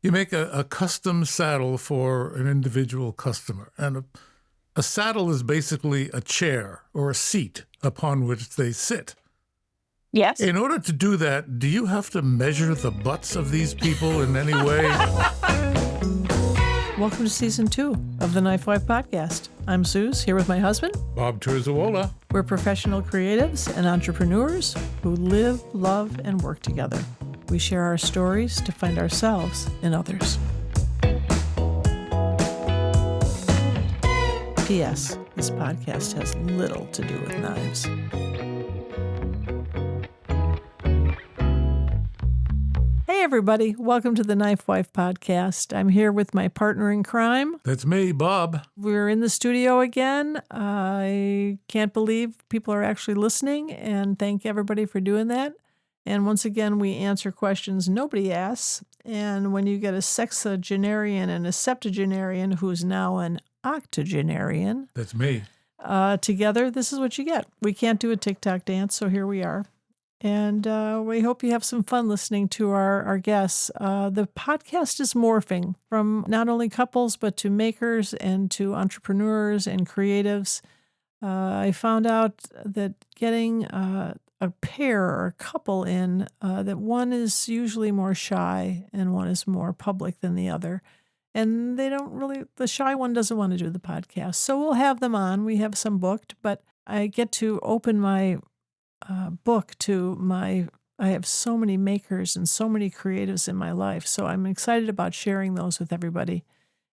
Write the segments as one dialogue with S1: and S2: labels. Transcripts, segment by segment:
S1: You make a custom saddle for an individual customer. And a saddle is basically a chair or a seat upon which they sit.
S2: Yes.
S1: In order to do that, do you have to measure the butts of these people in any way?
S3: Welcome to Season 2 of the TheKnifeWife podcast. I'm Suz, here with my husband,
S1: Bob Terzuola.
S3: We're professional creatives and entrepreneurs who live, love, and work together. We share our stories to find ourselves in others. P.S. This podcast has little to do with knives. Hey, everybody. Welcome to the TheKnifeWife podcast. I'm here with my partner in crime.
S1: That's me, Bob.
S3: We're in the studio again. I can't believe people are actually listening, and thank everybody for doing that. And once again, we answer questions nobody asks. And when you get a sexagenarian and a septuagenarian who's now an octogenarian,
S1: That's me.
S3: Together, this is what you get. We can't do a TikTok dance, so here we are. And we hope you have some fun listening to our guests. The podcast is morphing from not only couples, but to makers and to entrepreneurs and creatives. I found out that getting a pair or a couple in, that one is usually more shy and one is more public than the other. And the shy one doesn't want to do the podcast. So we'll have them on. We have some booked, but I get to open my book to I have so many makers and so many creatives in my life. So I'm excited about sharing those with everybody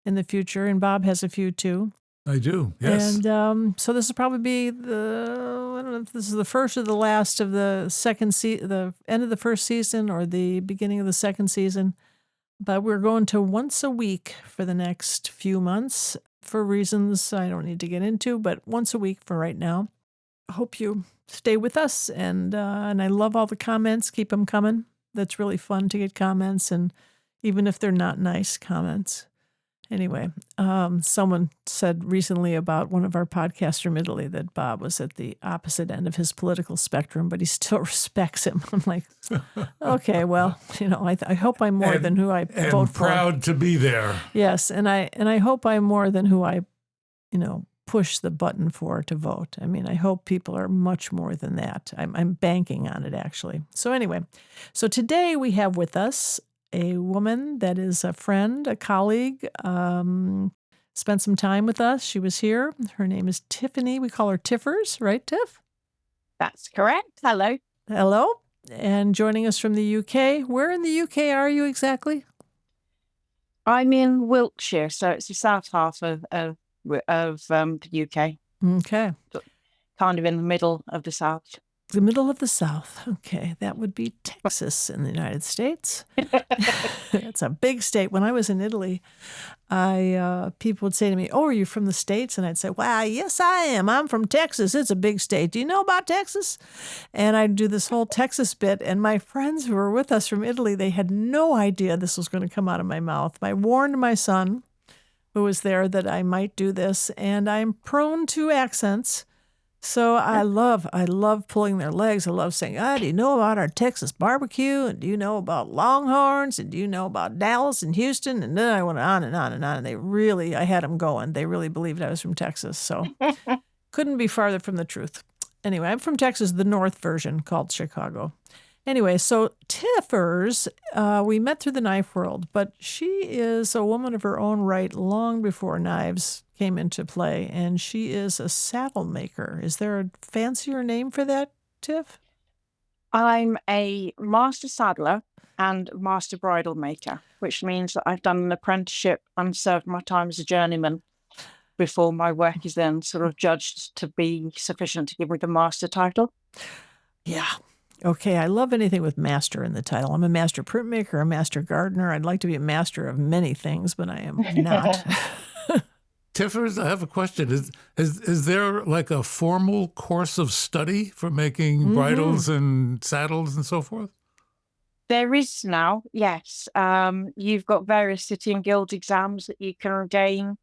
S3: in the future. And Bob has a few too.
S1: I do, yes.
S3: And so this will probably be I don't know if this is the first or the last of the the end of the first season or the beginning of the second season. But we're going to once a week for the next few months for reasons I don't need to get into, but once a week for right now. I hope you stay with us, and I love all the comments. Keep them coming. That's really fun to get comments, and even if they're not nice comments. Anyway, someone said recently about one of our podcasts from Italy that Bob was at the opposite end of his political spectrum, but he still respects him. I'm like, okay, well, I hope I'm more than who I vote for.
S1: And proud to be there.
S3: Yes, and I hope I'm more than who I, push the button for to vote. I mean, I hope people are much more than that. I'm banking on it, actually. So anyway, today we have with us a woman that is a friend, a colleague, spent some time with us. She was here. Her name is Tiffany. We call her Tiffers, right, Tiff?
S2: That's correct. Hello.
S3: Hello. And joining us from the UK. Where in the UK are you exactly?
S2: I'm in Wiltshire, so it's the south half of the UK.
S3: Okay.
S2: Kind of in the middle of the south.
S3: The middle of the South. Okay, that would be Texas in the United States. It's a big state. When I was in Italy, people would say to me, "Oh, are you from the States?" And I'd say, "Well, yes, I am. I'm from Texas. It's a big state. Do you know about Texas?" And I'd do this whole Texas bit. And my friends who were with us from Italy, they had no idea this was going to come out of my mouth. I warned my son, who was there, that I might do this, and I'm prone to accents. So I love pulling their legs. I love saying, do you know about our Texas barbecue? And do you know about Longhorns? And do you know about Dallas and Houston? And then I went on and on and on. And I had them going. They really believed I was from Texas. So couldn't be farther from the truth. Anyway, I'm from Texas, the North version called Chicago. Anyway, so Tiffers, we met through the knife world, but she is a woman of her own right long before knives came into play, and she is a saddle maker. Is there a fancier name for that, Tiff?
S2: I'm a master saddler and master bridle maker, which means that I've done an apprenticeship and served my time as a journeyman before my work is then sort of judged to be sufficient to give me the master title.
S3: Yeah. Okay, I love anything with master in the title. I'm a master printmaker, a master gardener. I'd like to be a master of many things, but I am not.
S1: Tiffers, I have a question. Is there like a formal course of study for making bridles and saddles and so forth?
S2: There is now, yes. You've got various city and guild exams that you can gain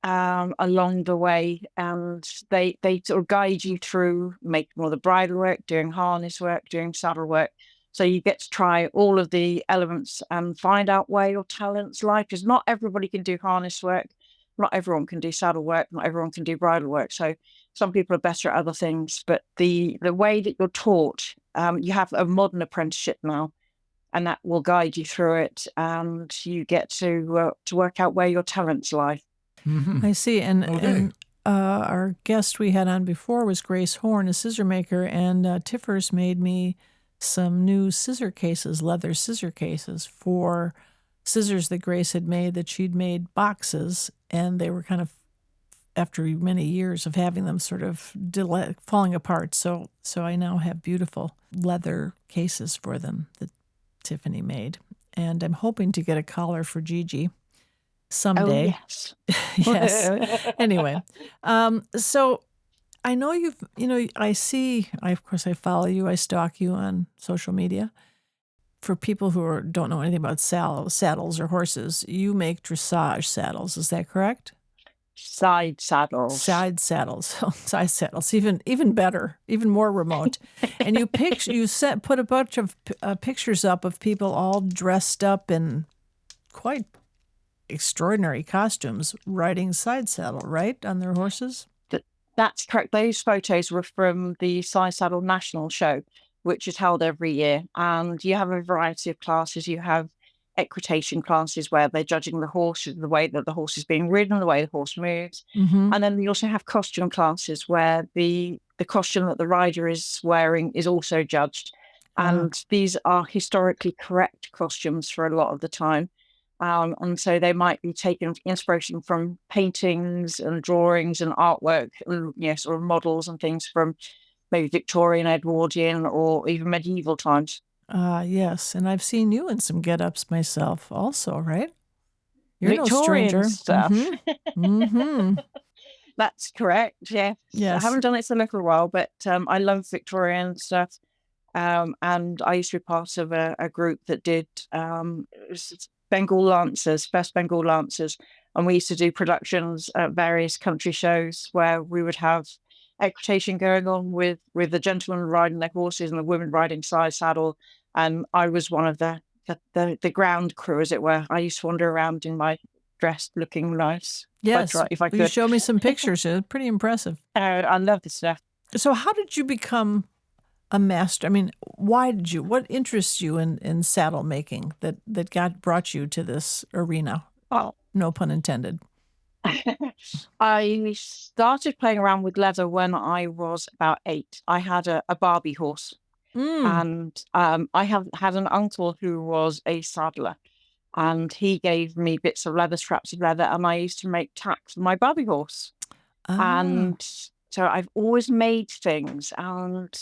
S2: along the way, and they sort of guide you through making all the bridle work, doing harness work, doing saddle work, So you get to try all of the elements and find out where your talents lie, because not everybody can do harness work. Not everyone can do saddle work. Not everyone can do bridle work. So some people are better at other things. But the way that you're taught, you have a modern apprenticeship now, and that will guide you through it, and you get to work out where your talents lie.
S1: Mm-hmm.
S3: I see. And,
S1: Okay.
S3: and our guest we had on before was Grace Horn, a scissor maker, and Tiffers made me some new scissor cases, leather scissor cases for scissors that Grace had made, that she'd made boxes, and they were kind of, after many years of having them, sort of falling apart. So I now have beautiful leather cases for them that Tiffany made. And I'm hoping to get a collar for Gigi someday.
S2: Oh, yes.
S3: Yes. Anyway, so I know of course I follow you, I stalk you on social media. For people who don't know anything about saddles or horses, you make dressage saddles, is that correct?
S2: Side saddles.
S3: Side saddles, side saddles, even better, even more remote. And you put a bunch of pictures up of people all dressed up in quite extraordinary costumes, riding side saddle, right, on their horses?
S2: That's correct. Those photos were from the Side Saddle National Show, which is held every year. And you have a variety of classes. You have equitation classes where they're judging the horse, the way that the horse is being ridden, the way the horse moves.
S3: Mm-hmm.
S2: And then you also have costume classes where the costume that the rider is wearing is also judged. And these are historically correct costumes for a lot of the time. And so they might be taking inspiration from paintings and drawings and artwork and sort of models and things from maybe Victorian, Edwardian, or even medieval times.
S3: Yes, and I've seen you in some get-ups myself also, right? You're
S2: Victorian
S3: no stranger.
S2: stuff.
S3: Mm-hmm. Mm-hmm.
S2: That's correct, yes.
S3: Yes.
S2: I haven't done it for a little while, but I love Victorian stuff. And I used to be part of a group that did Bengal Lancers, first Bengal Lancers, and we used to do productions at various country shows where we would have equitation going on with the gentlemen riding their horses and the women riding side saddle, and I was one of the ground crew, as it were. I used to wander around in my dress, looking nice.
S3: Yes,
S2: if I could.
S3: You showed me some pictures. It's pretty impressive.
S2: I love this stuff.
S3: So, how did you become a master? I mean, what interests you in saddle making that brought you to this arena?
S2: Oh,
S3: no pun intended.
S2: I started playing around with leather when I was about 8. I had a Barbie horse, and I have had an uncle who was a saddler, and he gave me bits of leather, scraps of leather, and I used to make tacks for my Barbie horse. And so I've always made things, and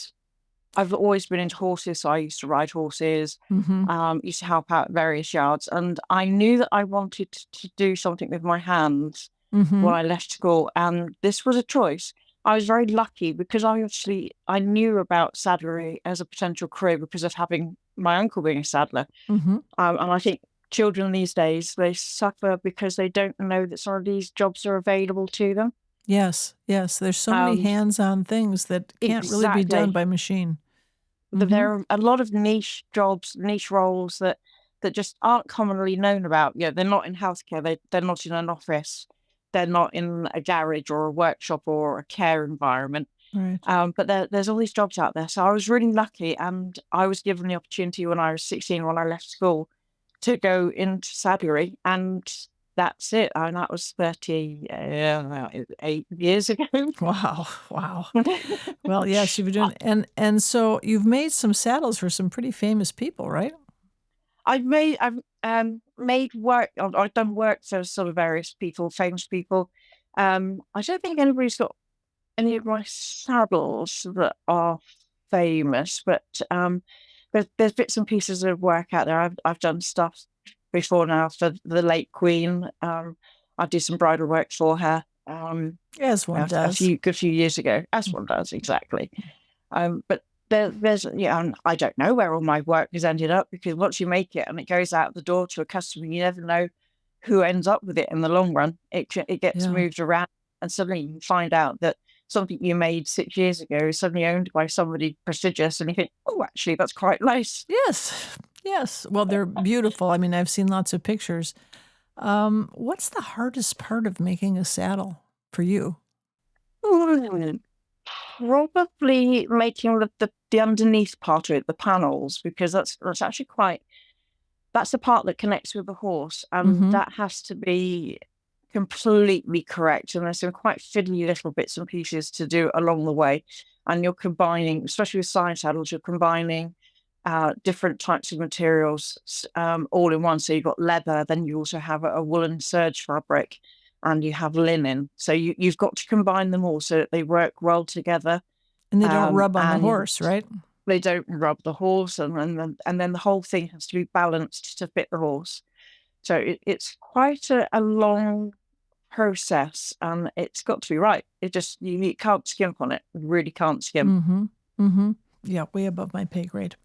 S2: I've always been into horses, so I used to ride horses, used to help out at various yards, and I knew that I wanted to do something with my hands when I left school, and this was a choice. I was very lucky because I knew about saddlery as a potential career because of having my uncle being a saddler. And I think children these days, they suffer because they don't know that some of these jobs are available to them.
S3: Yes. There's so many hands-on things that can't really be done by machine.
S2: There are a lot of niche jobs, niche roles that just aren't commonly known about. They're not in healthcare. They're not in an office. They're not in a garage or a workshop or a care environment.
S3: Right.
S2: But there's all these jobs out there. So I was really lucky, and I was given the opportunity when I was 16, when I left school, to go into saddlery, and that's it. And that was 38 years ago.
S3: Wow. Well, yes, you've been doing, and so you've made some saddles for some pretty famous people, right?
S2: I've made work. I've done work for sort of various people, famous people. I don't think anybody's got any of my saddles that are famous, but there's bits and pieces of work out there. I've done stuff before now for the late Queen. I did some bridal work for her.
S3: As one does.
S2: A good few years ago, as one does, exactly. But there's and I don't know where all my work has ended up, because once you make it and it goes out the door to a customer, you never know who ends up with it in the long run. It gets moved around, and suddenly you find out that something you made 6 years ago is suddenly owned by somebody prestigious, and you think, oh, actually, that's quite nice.
S3: Yes. Yes. Well, they're beautiful. I mean, I've seen lots of pictures. What's the hardest part of making a saddle for you?
S2: Probably making the underneath part of it, the panels, because that's actually that's the part that connects with the horse, and that has to be completely correct. And there's some quite fiddly little bits and pieces to do along the way. And you're combining, especially with side saddles, you're combining different types of materials all in one. So you've got leather, then you also have a woolen serge fabric, and you have linen. So you've got to combine them all so that they work well together.
S3: And they don't rub on the
S2: and
S3: horse, right?
S2: They don't rub the horse, and then the whole thing has to be balanced to fit the horse. So it's quite a long process, and it's got to be right. It just, you can't skimp on it. You really can't skimp.
S3: Yeah, way above my pay grade.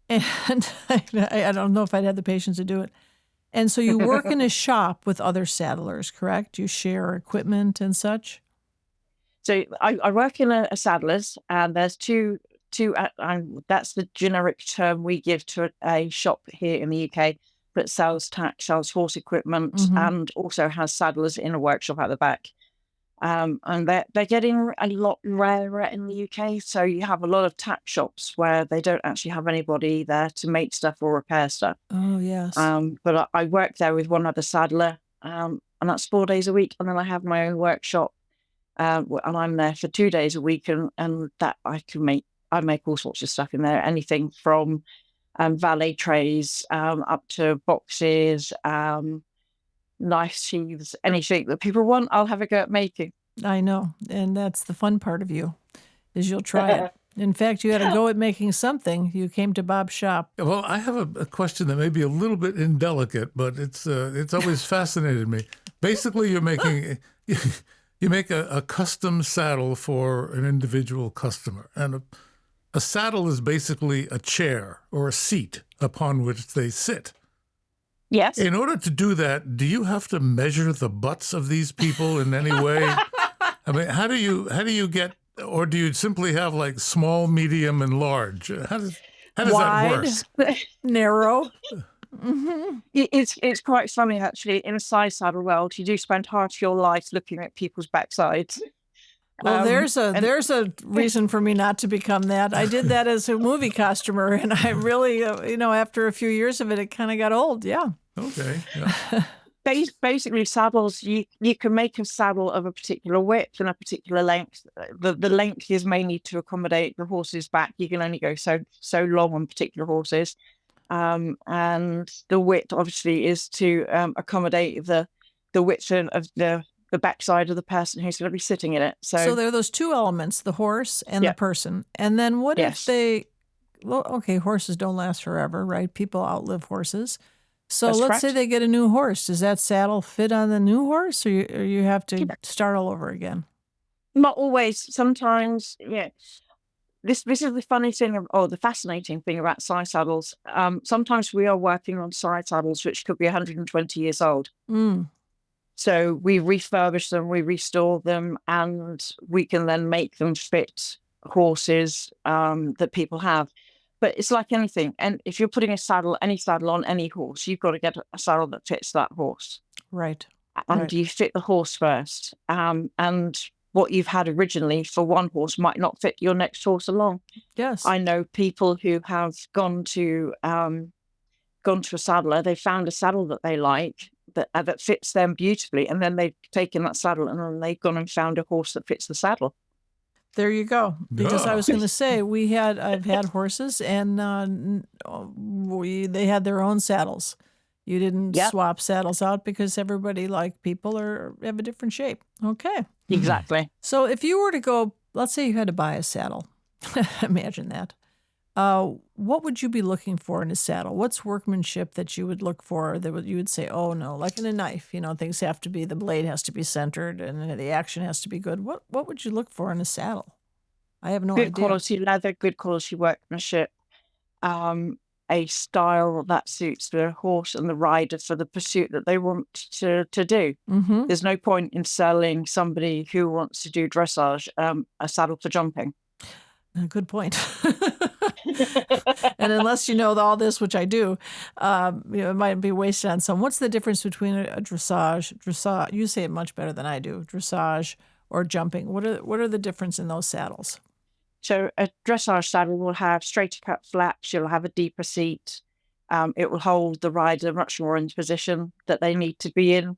S3: And I don't know if I'd have the patience to do it. And so you work in a shop with other saddlers, correct? You share equipment and such?
S2: So I work in a saddler's, and there's two. That's the generic term we give to a shop here in the UK that sells sells horse equipment, and also has saddlers in a workshop at the back. And they're getting a lot rarer in the UK. So you have a lot of tack shops where they don't actually have anybody there to make stuff or repair stuff.
S3: Oh, yes.
S2: But I work there with one other saddler, and that's 4 days a week. And then I have my own workshop, and I'm there for 2 days a week, and that I make all sorts of stuff in there, anything from valet trays up to boxes, knife sheaths, anything that people want, I'll have a go at making.
S3: I know. And that's the fun part of you, is you'll try it. In fact, you had a go at making something. You came to Bob's shop.
S1: Well, I have a question that may be a little bit indelicate, but it's always fascinated me. Basically, you're making you make a custom saddle for an individual customer, and a saddle is basically a chair or a seat upon which they sit.
S2: Yes.
S1: In order to do that, do you have to measure the butts of these people in any way? I mean, how do you get, or do you simply have like small, medium, and large? How does
S3: Wide,
S1: that work?
S3: Narrow.
S2: It's quite funny, actually. In a side saddle world, you do spend half your life looking at people's backsides.
S3: Well, there's a reason for me not to become that. I did that as a movie costumer, and I really, after a few years of it, it kind of got old. Yeah.
S1: Okay. Yeah.
S2: Basically, saddles, you can make a saddle of a particular width and a particular length. The length is mainly to accommodate the horse's back. You can only go so long on particular horses. And the width, obviously, is to accommodate the width of the backside of the person who's going to be sitting in it. So
S3: there are those two elements, the horse and the person. And then what if horses don't last forever, right? People outlive horses. So let's say they get a new horse. Does that saddle fit on the new horse, or you have to start all over again?
S2: Not always. Sometimes, yeah. This is the funny thing, or the fascinating thing about side saddles. Sometimes we are working on side saddles which could be 120 years old. So we refurbish them, we restore them, and we can then make them fit horses that people have. But it's like anything. And if you're putting any saddle on any horse, you've got to get a saddle that fits that horse.
S3: Right.
S2: And you fit the horse first. And what you've had originally for one horse might not fit your next horse along.
S3: Yes.
S2: I know people who have gone to a saddler, they found a saddle that they like, that fits them beautifully, and then they've taken that saddle and then they've gone and found a horse that fits the saddle.
S3: There you go. Because I was going to say, I've had horses, and they had their own saddles. You didn't swap saddles out because everybody, like people, have a different shape. Okay.
S2: Exactly.
S3: So if you were to go, let's say you had to buy a saddle, imagine that. What would you be looking for in a saddle? What's workmanship that you would look for that you would say, oh no, like in a knife, things have to be, the blade has to be centered and the action has to be good. What would you look for in a saddle? I have no idea.
S2: Good quality leather, good quality workmanship. a style that suits the horse and the rider for the pursuit that they want to do.
S3: Mm-hmm.
S2: There's no point in selling somebody who wants to do dressage a saddle for jumping.
S3: Good point. And unless you know all this, which I do, it might be wasted on some. What's the difference between a dressage? You say it much better than I do. Dressage or jumping. What are the difference in those saddles?
S2: So a dressage saddle will have straighter cut flaps. You'll have a deeper seat. It will hold the rider much more in the position that they need to be in.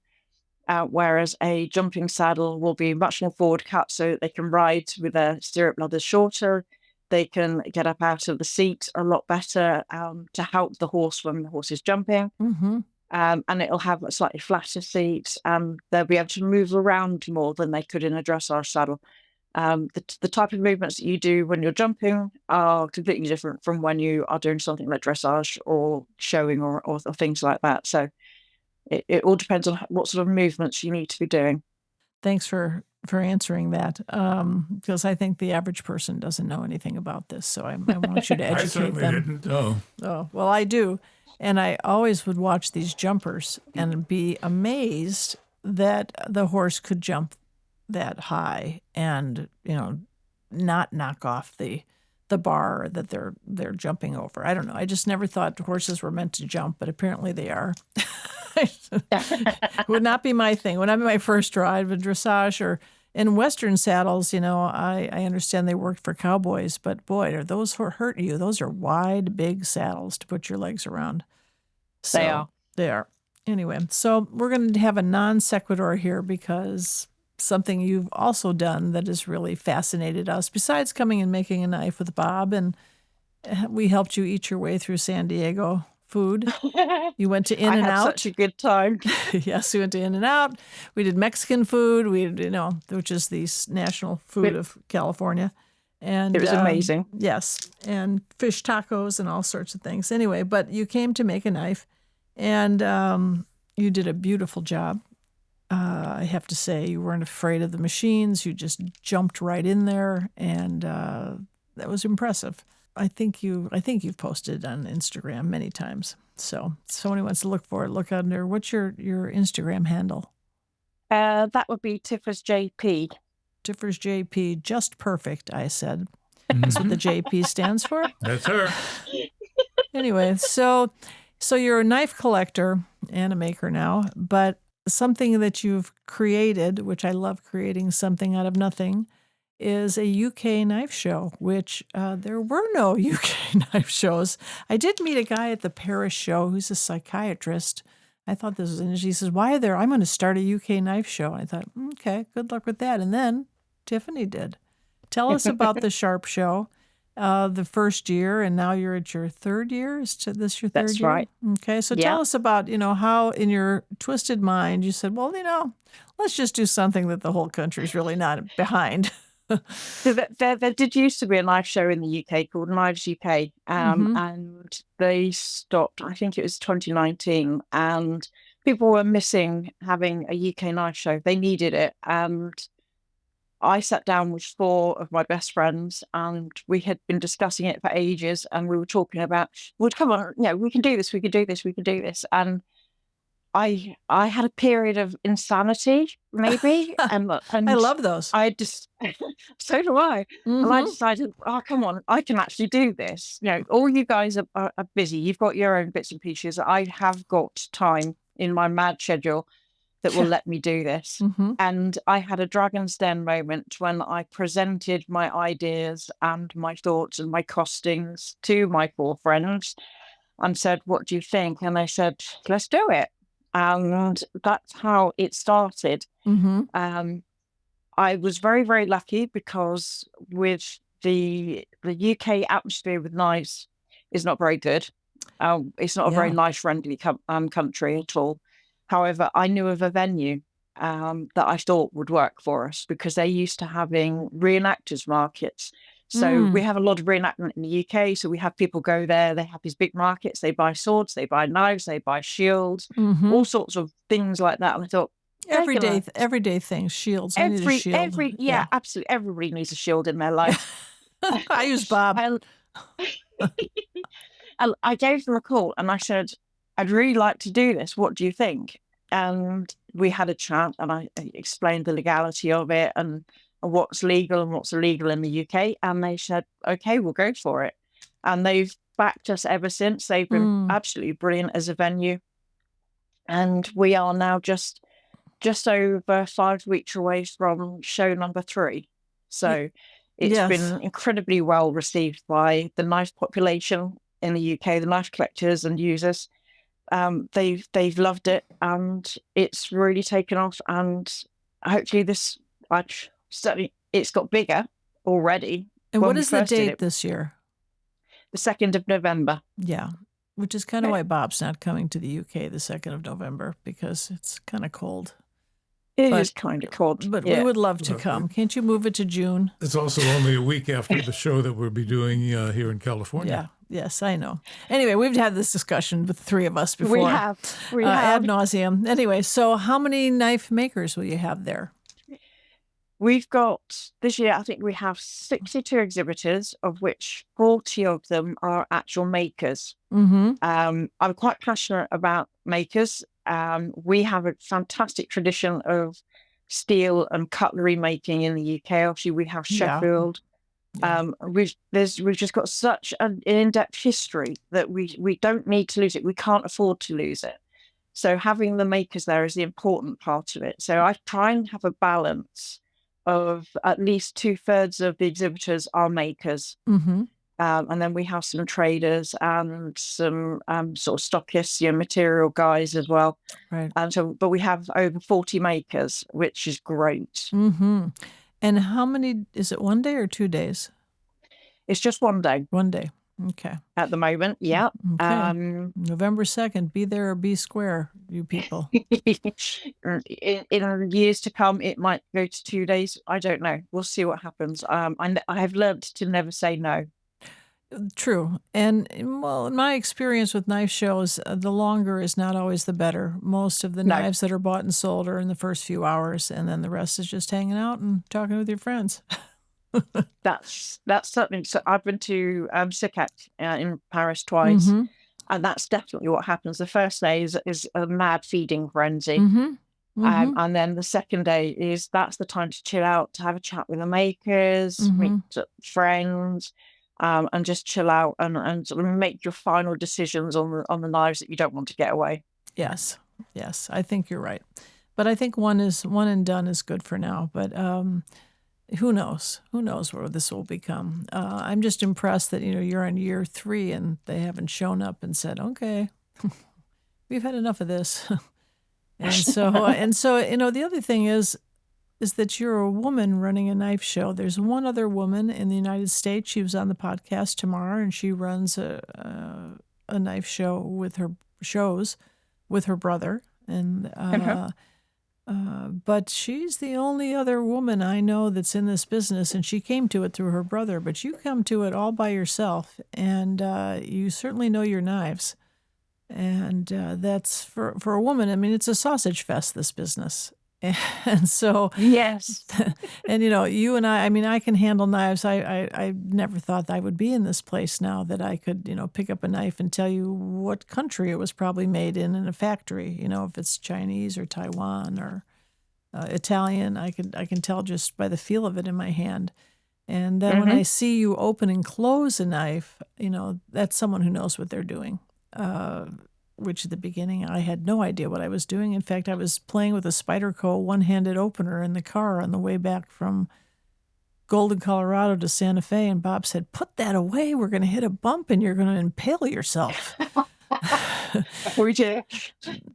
S2: Whereas a jumping saddle will be much more forward cut, so that they can ride with their stirrup leather shorter. They can get up out of the seat a lot better to help the horse when the horse is jumping.
S3: Mm-hmm.
S2: And it'll have a slightly flatter seat, and they'll be able to move around more than they could in a dressage saddle. The type of movements that you do when you're jumping are completely different from when you are doing something like dressage or showing or things like that. So it all depends on what sort of movements you need to be doing.
S3: Thanks for answering that, because I think the average person doesn't know anything about this. So I want you to educate
S1: I certainly
S3: them.
S1: didn't know.
S3: Oh, well, I do. And I always would watch these jumpers and be amazed that the horse could jump that high and, not knock off the bar that they're jumping over. I don't know. I just never thought horses were meant to jump, but apparently they are. It would not be my thing. Would not be my first ride with dressage or in Western saddles. I understand they worked for cowboys, but boy, are those hurt you. Those are wide, big saddles to put your legs around. So,
S2: They are.
S3: They are. Anyway, so we're going to have a non sequitur here because something you've also done that has really fascinated us, besides coming and making a knife with Bob, and we helped you eat your way through San Diego food. You went to In-N-Out.
S2: I had such a good time.
S3: Yes, we went to In-N-Out. We did Mexican food. Which is the national food of California, and
S2: it was amazing.
S3: Yes, and fish tacos and all sorts of things. Anyway, but you came to make a knife, and you did a beautiful job. I have to say, you weren't afraid of the machines. You just jumped right in there, and that was impressive. I think you've posted on Instagram many times. So somebody wants to look for it, look under. What's your Instagram handle?
S2: That would be Tiffers JP.
S3: Tiffers JP, just perfect, I said. That's what the JP stands for?
S1: That's her.
S3: Anyway, so you're a knife collector and a maker now, but something that you've created, which I love creating something out of nothing, is a UK knife show, which there were no UK knife shows. I did meet a guy at the Paris show who's a psychiatrist. I thought this was interesting. He says, I'm going to start a UK knife show. I thought, okay, good luck with that. And then Tiffany did. Tell us about the Sharp Show, the first year, and now you're at your third year. Is this your third year?
S2: That's right.
S3: Okay, so tell us about, how in your twisted mind you said, well, let's just do something that the whole country's really not behind.
S2: So there did used to be a knife show in the UK called Knives UK, and they stopped, I think it was 2019, and people were missing having a UK knife show. They needed it, and I sat down with 4 of my best friends, and we had been discussing it for ages, and we were talking about, well, come on, we can do this, we can do this, we can do this, and I had a period of insanity, maybe, and
S3: I love those.
S2: I just, so do I. And I decided, oh, come on, I can actually do this. All you guys are busy. You've got your own bits and pieces. I have got time in my mad schedule that will let me do this. And I had a Dragon's Den moment when I presented my ideas and my thoughts and my costings to my 4 friends and said, what do you think? And they said, let's do it. And that's how it started. I was very, very lucky because with the UK atmosphere with knives is not very good. It's not a very knife-friendly country at all. However, I knew of a venue that I thought would work for us because they're used to having reenactors markets. So we have a lot of reenactment in the UK. So we have people go there. They have these big markets. They buy swords, they buy knives, they buy shields, all sorts of things like that. And I thought,
S3: everyday things, shields. I need a shield.
S2: Yeah, absolutely. Everybody needs a shield in their life.
S3: I use Bob.
S2: And I gave them a call and I said, I'd really like to do this. What do you think? And we had a chat and I explained the legality of it and what's legal and what's illegal in the UK. And they said, okay, we'll go for it. And they've backed us ever since. They've been absolutely brilliant as a venue. And we are now just over 5 weeks away from show number 3. So it's been incredibly well received by the knife population in the UK, the knife collectors and users. They've loved it and it's really taken off. And hopefully it's got bigger already.
S3: And what is the date this year?
S2: The 2nd of November.
S3: Yeah. Which is kind of why Bob's not coming to the UK the 2nd of November, because it's kind of cold.
S2: It is kind of cold.
S3: But we would love to come. Can't you move it to June?
S1: It's also only a week after the show that we'll be doing here in California.
S3: Yeah. Yes, I know. Anyway, we've had this discussion with the 3 of us before.
S2: We have.
S3: Ad nauseum. Anyway, so how many knife makers will you have there?
S2: We've got, this year, I think we have 62 exhibitors, of which 40 of them are actual makers. I'm quite passionate about makers. We have a fantastic tradition of steel and cutlery making in the UK. Obviously, we have Sheffield. We've just got such an in-depth history that we don't need to lose it. We can't afford to lose it. So having the makers there is the important part of it. So I try and have a balance of at least 2/3 of the exhibitors are makers. And then we have some traders and some sort of stockists, material guys as well.
S3: Right.
S2: And so, but we have over 40 makers, which is great.
S3: And how many, is it 1 day or 2 days?
S2: It's just 1 day.
S3: 1 day. Okay.
S2: At the moment, yeah.
S3: Okay. November 2nd, be there or be square, you people.
S2: In years to come, it might go to 2 days. I don't know. We'll see what happens. I have learned to never say no.
S3: True. And, well, in my experience with knife shows, the longer is not always the better. Most of the knives that are bought and sold are in the first few hours, and then the rest is just hanging out and talking with your friends.
S2: That's something. So I've been to SICAC in Paris twice, and that's definitely what happens. The first day is a mad feeding frenzy. And then the second day that's the time to chill out, to have a chat with the makers, meet friends, and just chill out and sort of make your final decisions on the knives that you don't want to get away.
S3: Yes, I think you're right. But I think one and done is good for now. But who knows? Who knows where this will become? I'm just impressed that you're on year 3 and they haven't shown up and said, "Okay, we've had enough of this." And so the other thing is that you're a woman running a knife show. There's one other woman in the United States. She was on the podcast tomorrow, and she runs a knife show with her brother, and but she's the only other woman I know that's in this business, and she came to it through her brother. But you come to it all by yourself, and you certainly know your knives. And that's for a woman. I mean, it's a sausage fest, this business. And so,
S2: yes.
S3: And you and I mean, I can handle knives. I never thought I would be in this place now that I could, pick up a knife and tell you what country it was probably made in a factory. If it's Chinese or Taiwan or Italian, I can tell just by the feel of it in my hand. And then when I see you open and close a knife, that's someone who knows what they're doing. Which at the beginning I had no idea what I was doing. In fact, I was playing with a Spyderco one-handed opener in the car on the way back from Golden, Colorado to Santa Fe, and Bob said, "Put that away. We're going to hit a bump and you're going to impale yourself." But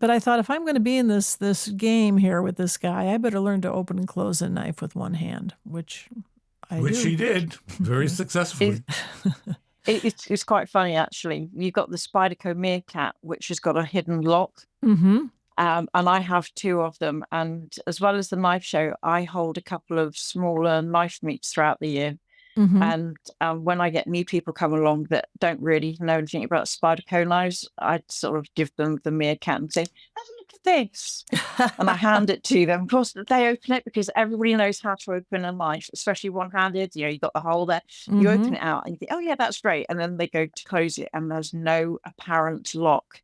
S3: I thought, if I'm going to be in this game here with this guy, I better learn to open and close a knife with one hand, which do.
S1: She did very successfully.
S2: It's quite funny, actually. You've got the Spyderco Meerkat, which has got a hidden lock. And I have 2 of them. And as well as the knife show, I hold a couple of smaller knife meets throughout the year. And when I get new people come along that don't really know anything about Spyderco knives, I sort of give them the Meerkat and say, "Have a look at this. And I hand it to them. Of course, they open it because everybody knows how to open a knife, especially one-handed. You got the hole there. You open it out and you think, oh, yeah, that's great. And then they go to close it and there's no apparent lock.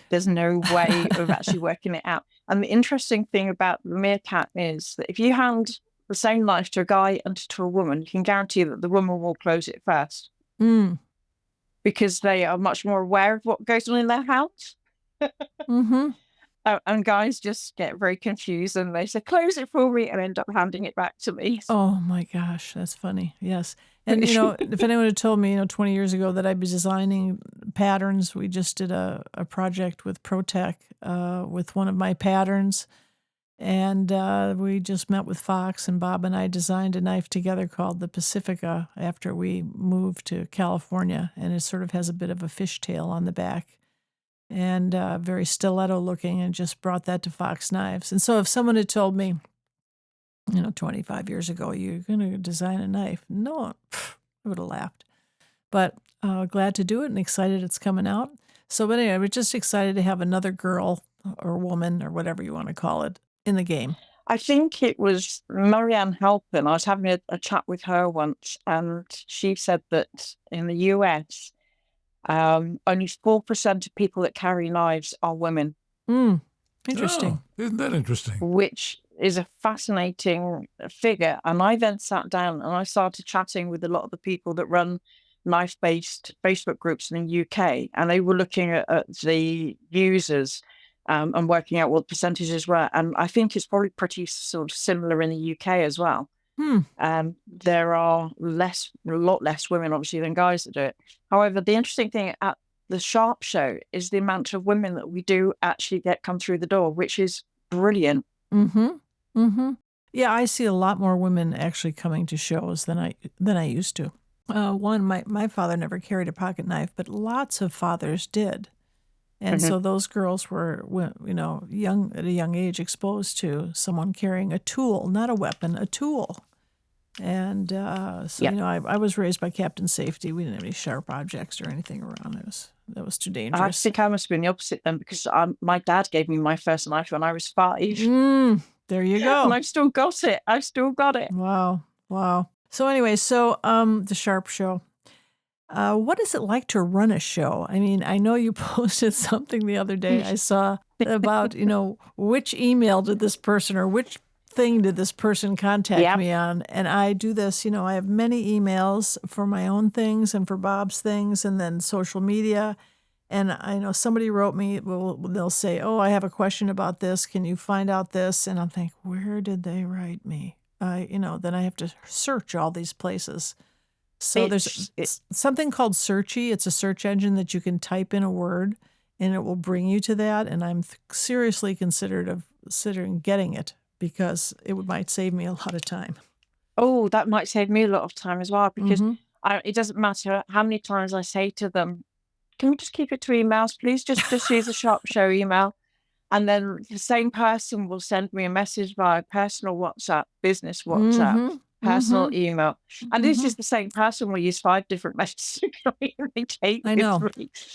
S2: There's no way of actually working it out. And the interesting thing about the meerkat is that if you hand the same knife to a guy and to a woman, you can guarantee that the woman will close it first. Because they are much more aware of what goes on in their house. And guys just get very confused and they say, close it for me, and end up handing it back to me.
S3: Oh my gosh, that's funny. Yes. And, if anyone had told me, 20 years ago that I'd be designing patterns, we just did a project with ProTech with one of my patterns. And we just met with Fox, and Bob and I designed a knife together called the Pacifica after we moved to California. And it sort of has a bit of a fishtail on the back and very stiletto looking, and just brought that to Fox Knives. And so if someone had told me, 25 years ago, you're going to design a knife, no, I would have laughed. But glad to do it and excited it's coming out. So, but anyway, we're just excited to have another girl or woman or whatever you want to call it in the game.
S2: I think it was Marianne Halpin. I was having a chat with her once, and she said that in the US, only 4% of people that carry knives are women.
S3: Interesting.
S1: Oh, isn't that interesting?
S2: Which is a fascinating figure. And I then sat down and I started chatting with a lot of the people that run knife-based Facebook groups in the UK, and they were looking at the users and working out what percentages were. And I think it's probably pretty sort of similar in the UK as well. There are a lot less women, obviously, than guys that do it. However, the interesting thing at the Sharp Show is the amount of women that we do actually get come through the door, which is brilliant.
S3: Yeah, I see a lot more women actually coming to shows than I used to. My father never carried a pocket knife, but lots of fathers did. And so those girls were, young at a young age, exposed to someone carrying a tool, not a weapon, a tool. And I was raised by Captain Safety. We didn't have any sharp objects or anything around us. That was too dangerous.
S2: I think I must have been the opposite then, because my dad gave me my first knife when I was 5.
S3: There you go.
S2: And I've still got it.
S3: Wow. So anyway, the Sharp Show. What is it like to run a show? I mean, I know you posted something the other day I saw about, which email did this person or which thing did this person contact me on? And I do this, I have many emails for my own things and for Bob's things, and then social media. And I know somebody wrote me, they'll say, oh, I have a question about this. Can you find out this? And I'm thinking, where did they write me? Then I have to search all these places. So there's something called Searchy. It's a search engine that you can type in a word and it will bring you to that. And I'm seriously considering getting it because it might save me a lot of time.
S2: Oh, that might save me a lot of time as well, because it doesn't matter how many times I say to them, can we just keep it to emails, please? Just use a Sharp Show email. And then the same person will send me a message via personal WhatsApp, business WhatsApp, personal email. And this is the same person will use 5 different messages.
S3: I know.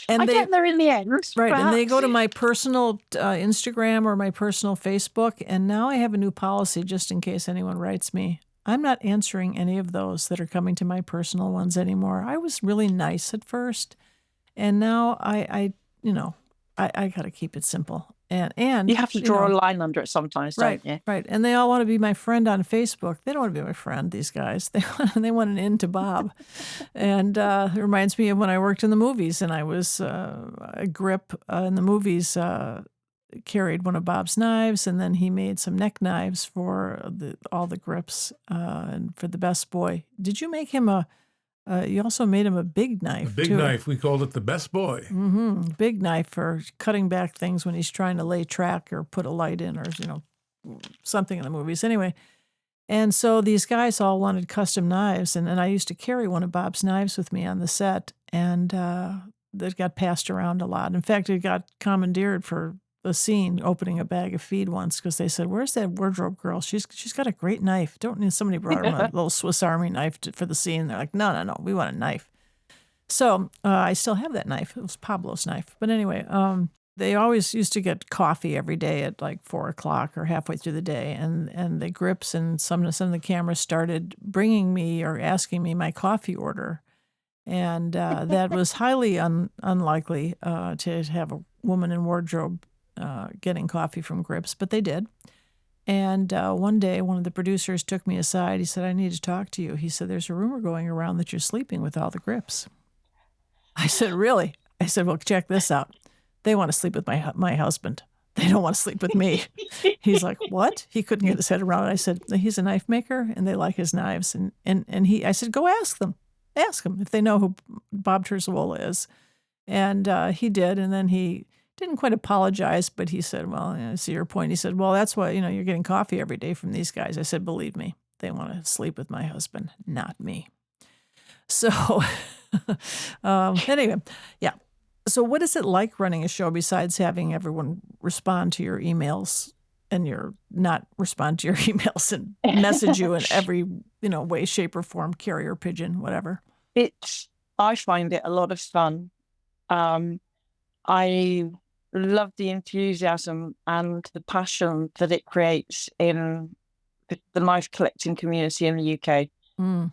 S2: And I get there in the end.
S3: Right. Perhaps. And they go to my personal Instagram or my personal Facebook. And now I have a new policy just in case anyone writes me. I'm not answering any of those that are coming to my personal ones anymore. I was really nice at first. And now I got to keep it simple. And
S2: you have to draw a line under it sometimes, don't you?
S3: Right. And they all want to be my friend on Facebook. They don't want to be my friend, these guys. They want an in to Bob. And it reminds me of when I worked in the movies, and I was a grip in the movies, carried one of Bob's knives, and then he made some neck knives for all the grips and for the best boy. Did you make him you also made him a big knife,
S1: A big knife. We called it the best boy.
S3: Big knife for cutting back things when he's trying to lay track or put a light in or, something in the movies. Anyway, and so these guys all wanted custom knives. And I used to carry one of Bob's knives with me on the set. And that got passed around a lot. In fact, it got commandeered for a scene opening a bag of feed once because they said, where's that wardrobe girl? She's got a great knife. Somebody brought her a little Swiss Army knife for the scene. They're like, no, we want a knife. So I still have that knife. It was Pablo's knife. But anyway, they always used to get coffee every day at like 4 o'clock or halfway through the day, and the grips and some of the cameras started bringing me or asking me my coffee order, and that was highly unlikely to have a woman in wardrobe getting coffee from grips, but they did. And one day, one of the producers took me aside. He said, "I need to talk to you." He said, "There's a rumor going around that you're sleeping with all the grips." I said, "Really?" I said, "Well, check this out. They want to sleep with my husband. They don't want to sleep with me." He's like, "What?" He couldn't get his head around it. I said, "He's a knife maker, and they like his knives." I said, "Go ask them. Ask them if they know who Bob Terzuola is." And he did, and then he didn't quite apologize, but he said, "Well, I see your point." He said, "Well, that's why you're getting coffee every day from these guys." I said, "Believe me, they want to sleep with my husband, not me." So anyway, yeah. So what is it like running a show besides having everyone respond to your emails and not respond to your emails and message you in every, way, shape, or form, carrier pigeon, whatever?
S2: I find it a lot of fun. I love the enthusiasm and the passion that it creates in the knife collecting community in the UK.
S3: Mm.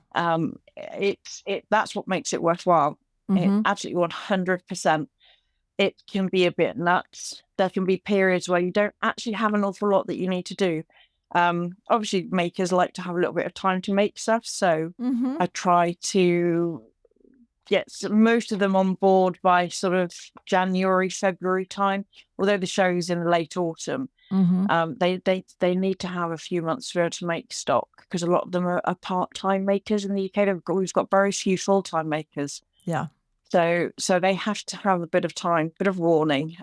S2: That's what makes it worthwhile.
S3: Mm-hmm.
S2: It absolutely 100%. It can be a bit nuts. There can be periods where you don't actually have an awful lot that you need to do. Obviously, makers like to have a little bit of time to make stuff, so
S3: Mm-hmm.
S2: I try to get most of them on board by sort of January, February time. Although the show's in late autumn,
S3: Mm-hmm.
S2: they need to have a few months to be able to make stock, because a lot of them are part-time makers in the UK. We've got very few full-time makers.
S3: Yeah.
S2: So they have to have a bit of time, bit of warning.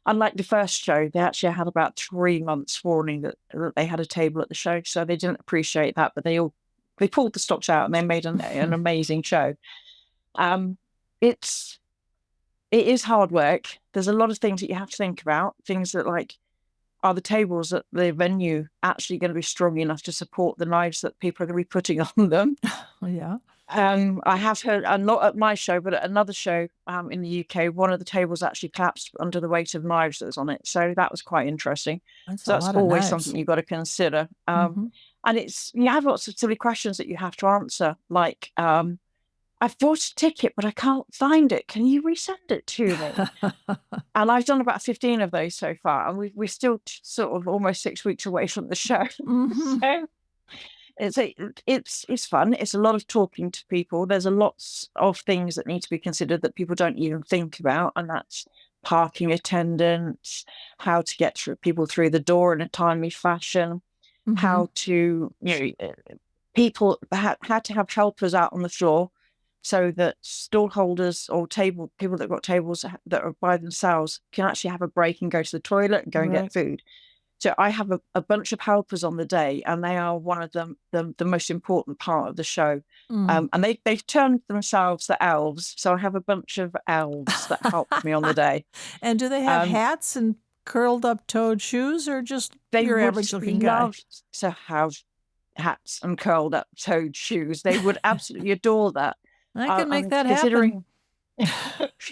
S2: Unlike the first show, they actually had about 3 months warning that they had a table at the show. So they didn't appreciate that, but they pulled the stops out and they made an amazing show. It is hard work. There's a lot of things that you have to think about. Things that, like, are the tables at the venue actually going to be strong enough to support the knives that people are going to be putting on them?
S3: Yeah.
S2: I have heard, not at my show, but at another show in the UK, one of the tables actually collapsed under the weight of knives that was on it. So that was quite interesting.
S3: That's
S2: So
S3: a
S2: that's
S3: lot of
S2: always
S3: knives.
S2: something you've got to consider.
S3: Mm-hmm.
S2: And you have lots of silly questions that you have to answer, like, "I've bought a ticket, but I can't find it. Can you resend it to me?" And I've done about 15 of those so far, and we're still sort of almost 6 weeks away from the show.
S3: Mm-hmm.
S2: So it's fun. It's a lot of talking to people. There's a lots of things that need to be considered that people don't even think about, and that's parking attendants, how to get people through the door in a timely fashion,
S3: Mm-hmm.
S2: how to people how to have helpers out on the floor, so that stall holders or people that got tables that are by themselves can actually have a break and go to the toilet and go and
S3: Right.
S2: get food. So I have a bunch of helpers on the day, and they are one of the most important part of the show.
S3: Mm.
S2: And they've termed themselves the elves. So I have a bunch of elves that help me on the day.
S3: And do they have
S2: Um,
S3: hats and curled up toed shoes, or just
S2: They
S3: your
S2: would
S3: average looking guy?
S2: love to have hats and curled up toed shoes. They would absolutely adore that.
S3: I can make
S2: And
S3: that happen.
S2: considering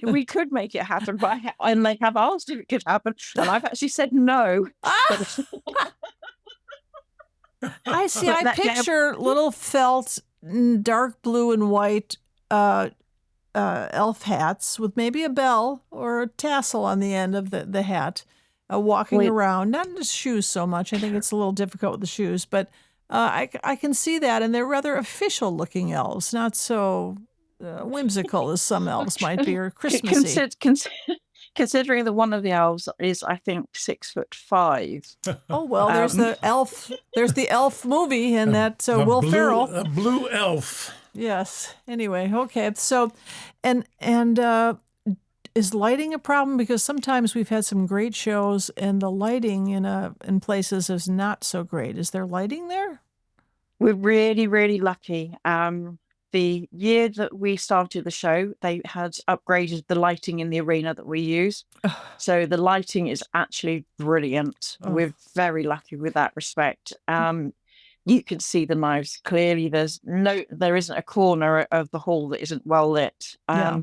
S2: we could make it happen, and they have asked if it could happen, and I've actually said no. But
S3: I see.
S2: But
S3: I
S2: that- yeah.
S3: picture little felt, dark blue and white elf hats with maybe a bell or a tassel on the end of the hat, walking
S2: Wait.
S3: around. Not in the shoes so much. I think it's a little difficult with the shoes, but I can see that, and they're rather official looking elves, not so whimsical as some elves might be, or Christmassy.
S2: Considering that one of the elves is, I think, 6'5".
S3: Oh well, there's the elf. There's the Elf movie, and that's Will Ferrell.
S1: A blue elf.
S3: Yes. Anyway, okay. So, and is lighting a problem? Because sometimes we've had some great shows, and the lighting in places is not so great. Is there lighting there?
S2: We're really, really lucky. The year that we started the show, they had upgraded the lighting in the arena that we use. So the lighting is actually brilliant.
S3: Oh.
S2: We're very lucky with that respect. You can see the knives clearly. There isn't a corner of the hall that isn't well lit.
S3: Yeah.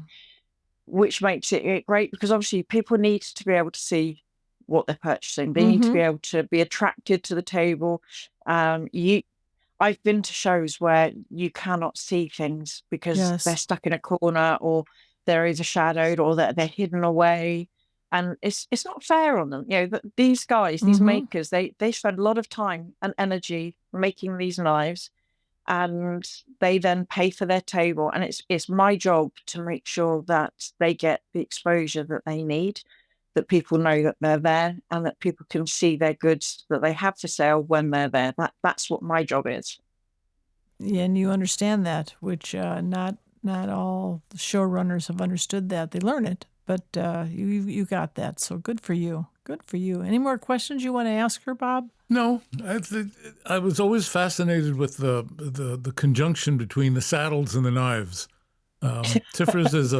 S2: which makes it great because obviously people need to be able to see what they're purchasing. They need to be able to be attracted to the table. I've been to shows where you cannot see things because they're stuck in a corner, or they're overshadowed, or they're hidden away. And it's not fair on them. These guys, these makers, they spend a lot of time and energy making these knives, and they then pay for their table. And it's my job to make sure that they get the exposure that they need, that people know that they're there, and that people can see their goods that they have for sale when they're there. That's what my job is.
S3: Yeah, and you understand that, which not all showrunners have understood that. They learn it, but you got that. So good for you. Good for you. Any more questions you want to ask her, Bob?
S1: No, I was always fascinated with the conjunction between the saddles and the knives. Tiffers is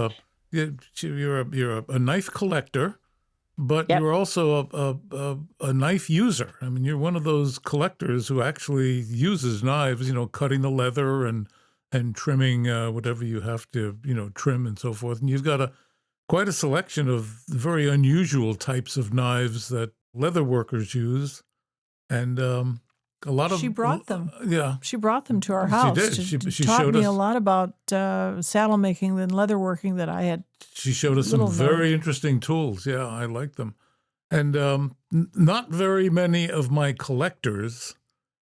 S1: you're a knife collector, but you're also a knife user. I mean, you're one of those collectors who actually uses knives, cutting the leather and trimming whatever you have to, trim and so forth. And you've got quite a selection of very unusual types of knives that leather workers use. And a lot of...
S3: She brought them.
S1: Yeah.
S3: She brought them to our house.
S1: She did. She
S3: taught
S1: showed
S3: me
S1: us
S3: a lot about saddle making and leather working that I had.
S1: She showed us some very interesting tools. Yeah, I like them. And not very many of my collectors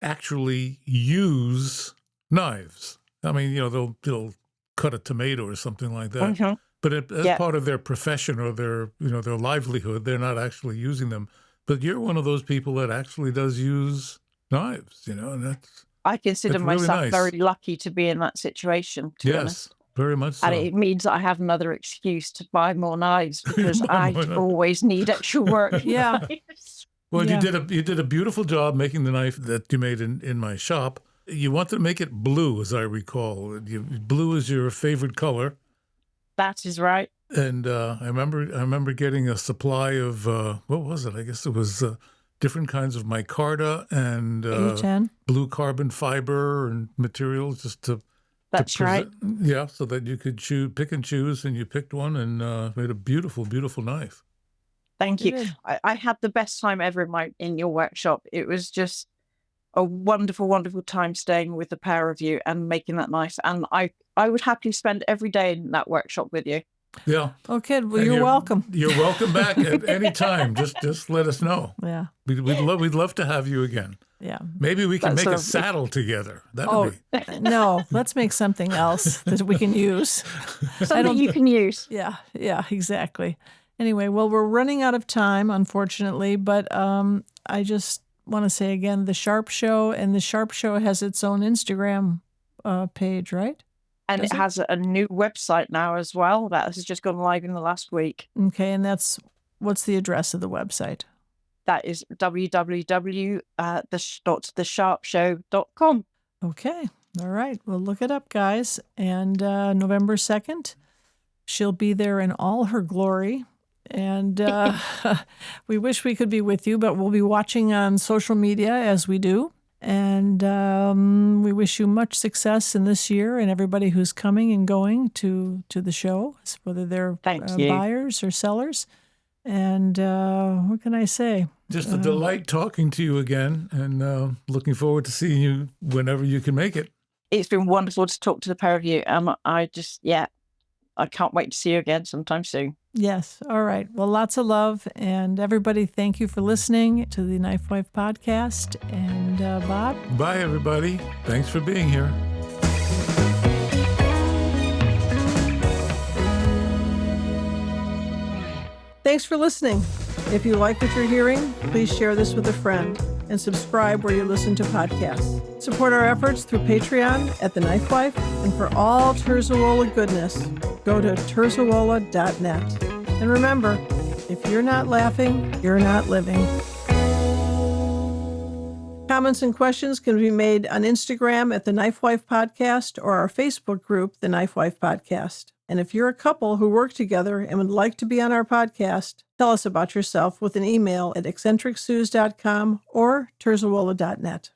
S1: actually use knives. I mean, they'll cut a tomato or something like that. But as part of their profession or their livelihood, they're not actually using them. But you're one of those people that actually does use knives, and that's...
S2: I consider myself
S1: really nice.
S2: Very lucky to be in that situation, to be honest.
S1: Very much so.
S2: And it means that I have another excuse to buy more knives because I always need extra work.
S3: Yeah.
S1: Well, you did a beautiful job making the knife that you made in my shop. You wanted to make it blue, as I recall. Blue is your favorite color.
S2: That is right.
S1: And I remember getting a supply of what was it? I guess it was different kinds of micarta and blue carbon fiber and materials just to.
S2: That's right.
S1: Yeah, so that you could pick and choose, and you picked one and made a beautiful, beautiful knife.
S2: Thank you. I had the best time ever in your workshop. It was just a wonderful, wonderful time staying with the pair of you and making that knife. And I would happily spend every day in that workshop with you.
S1: Yeah.
S3: Okay. Well, you're welcome.
S1: You're welcome back at any time. Just let us know.
S3: Yeah.
S1: We'd love to have you again.
S3: Yeah.
S1: Maybe we can make a saddle together.
S3: No, let's make something else that we can use.
S2: Something you can use.
S3: Yeah, exactly. Anyway, well, we're running out of time, unfortunately, but I just want to say again, The Sharp Show, and The Sharp Show has its own Instagram page, right?
S2: And it has a new website now as well. That has just gone live in the last week.
S3: Okay, and what's the address of the website?
S2: That is www.thesharpshow.com.
S3: Okay. All right. Well, look it up, guys. And November 2nd, she'll be there in all her glory. And we wish we could be with you, but we'll be watching on social media as we do. And we wish you much success in this year and everybody who's coming and going to the show, whether they're buyers or sellers. And what can I say?
S1: Just a delight talking to you again, and looking forward to seeing you whenever you can make it.
S2: It's been wonderful to talk to the pair of you. I can't wait to see you again sometime soon.
S3: Yes. All right. Well, lots of love. And everybody, thank you for listening to the Knife Wife podcast. And Bob?
S1: Bye, everybody. Thanks for being here.
S3: Thanks for listening. If you like what you're hearing, please share this with a friend and subscribe where you listen to podcasts. Support our efforts through Patreon at The Knife Wife, and for all Terzuola goodness, go to terzuola.net. And remember, if you're not laughing, you're not living. Comments and questions can be made on Instagram at The Knife Wife Podcast or our Facebook group, The Knife Wife Podcast. And if you're a couple who work together and would like to be on our podcast, tell us about yourself with an email at eccentricsuz.com or terzuola.net.